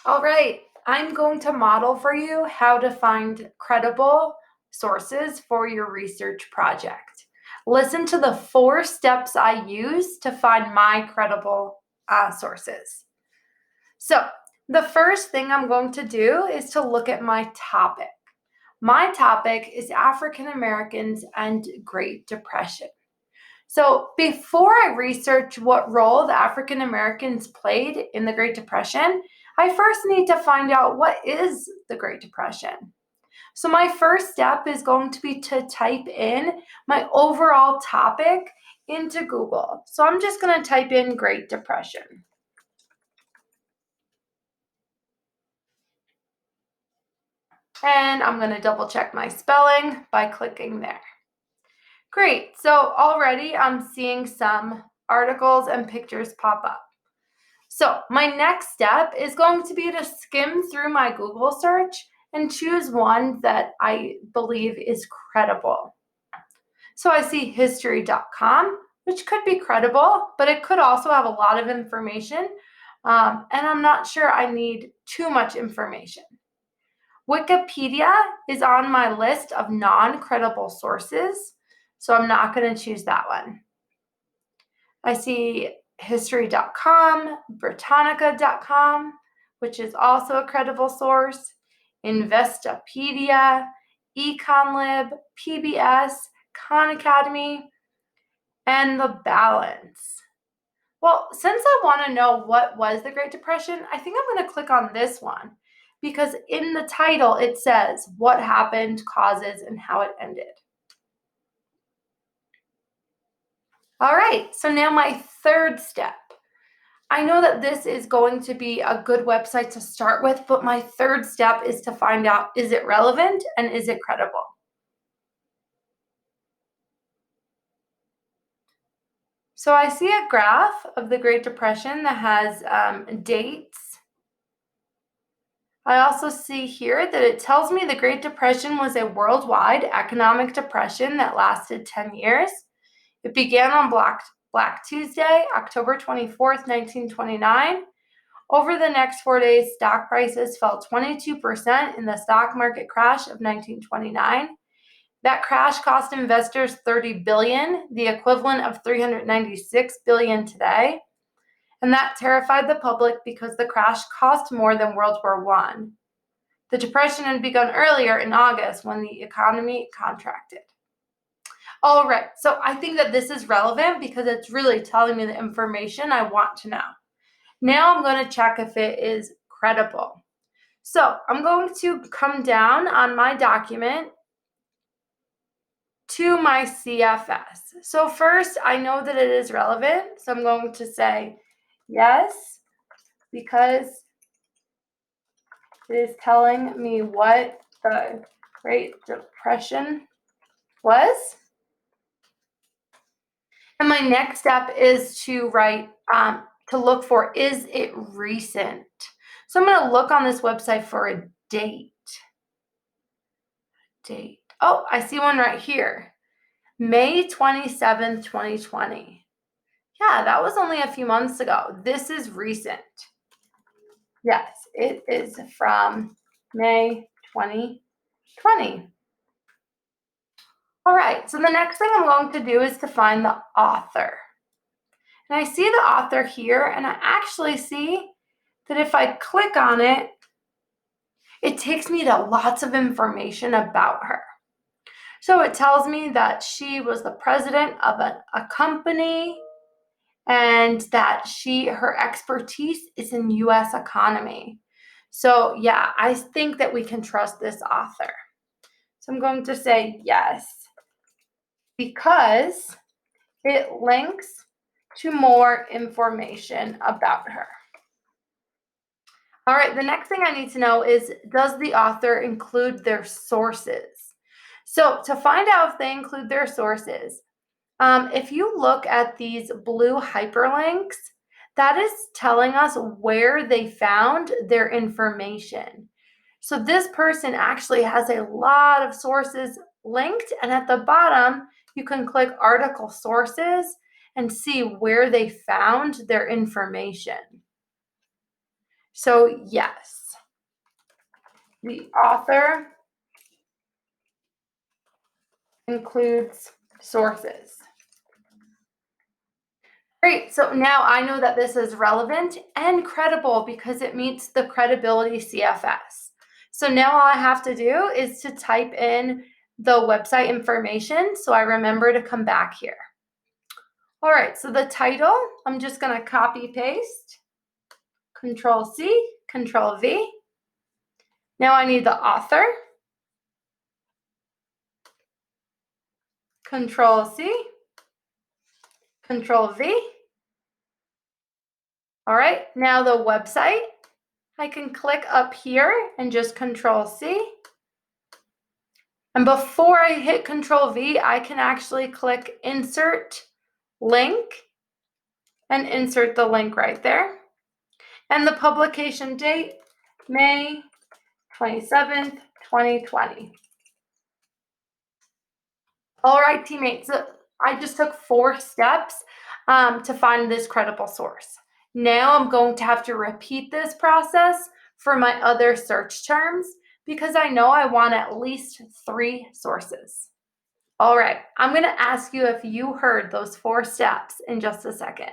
All right, I'm going to model for you how to find credible sources for your research project. Listen to the 4 steps I use to find my credible sources. So, the first thing I'm going to do is to look at my topic. My topic is African Americans and Great Depression. So, before I research what role the African Americans played in the Great Depression, I first need to find out what is the Great Depression. So, my first step is going to be to type in my overall topic into Google. So, I'm just going to type in Great Depression. And I'm going to double check my spelling by clicking there. Great, so already I'm seeing some articles and pictures pop up. So my next step is going to be to skim through my Google search and choose one that I believe is credible. So I see history.com, which could be credible, but it could also have a lot of information, and I'm not sure I need too much information. Wikipedia is on my list of non-credible sources, so I'm not going to choose that one. I see history.com, Britannica.com, which is also a credible source, Investopedia, EconLib, PBS, Khan Academy, and The Balance. Well, since I want to know what was the Great Depression, I think I'm going to click on this one because in the title it says what happened, causes, and how it ended. All right, so now my third step. I know that this is going to be a good website to start with, but my third step is to find out, is it relevant and is it credible? So I see a graph of the Great Depression that has dates. I also see here that it tells me the Great Depression was a worldwide economic depression that lasted 10 years. It began on Black Tuesday, October 24th, 1929. Over the next 4 days, stock prices fell 22% in the stock market crash of 1929. That crash cost investors $30 billion, the equivalent of $396 billion today. And that terrified the public because the crash cost more than World War I. The Depression had begun earlier in August when the economy contracted. All right, so I think that this is relevant because it's really telling me the information I want to know. Now I'm going to check if it is credible. So I'm going to come down on my document to my CFS. So first, I know that it is relevant. So I'm going to say yes, because it is telling me what the Great Depression was. And my next step is to write, to look for, is it recent? So I'm going to look on this website for a date. Oh, I see one right here. May 27th, 2020. Yeah, that was only a few months ago. This is recent. Yes, it is from May 2020. All right, so the next thing I'm going to do is to find the author. And I see the author here, and I actually see that if I click on it, it takes me to lots of information about her. So it tells me that she was the president of a company and that her expertise is in U.S. economy. So yeah, I think that we can trust this author. So I'm going to say yes, because it links to more information about her. All right, the next thing I need to know is, does the author include their sources? So to find out if they include their sources, if you look at these blue hyperlinks, that is telling us where they found their information. So this person actually has a lot of sources linked, and at the bottom, you can click article sources and see where they found their information. So yes, the author includes sources. Great, so now I know that this is relevant and credible because it meets the credibility CFS. So now all I have to do is to type in the website information so I remember to come back here. All right, so the title, I'm just gonna copy paste, Control C, Control V. Now I need the author, Control C, Control V. All right, now the website, I can click up here and just Control C. And before I hit Control V, I can actually click Insert Link and insert the link right there. And the publication date, May 27th, 2020. All right, teammates, so I just took 4 steps to find this credible source. Now I'm going to have to repeat this process for my other search terms because I know I want at least 3 sources. All right, I'm going to ask you if you heard those 4 steps in just a second.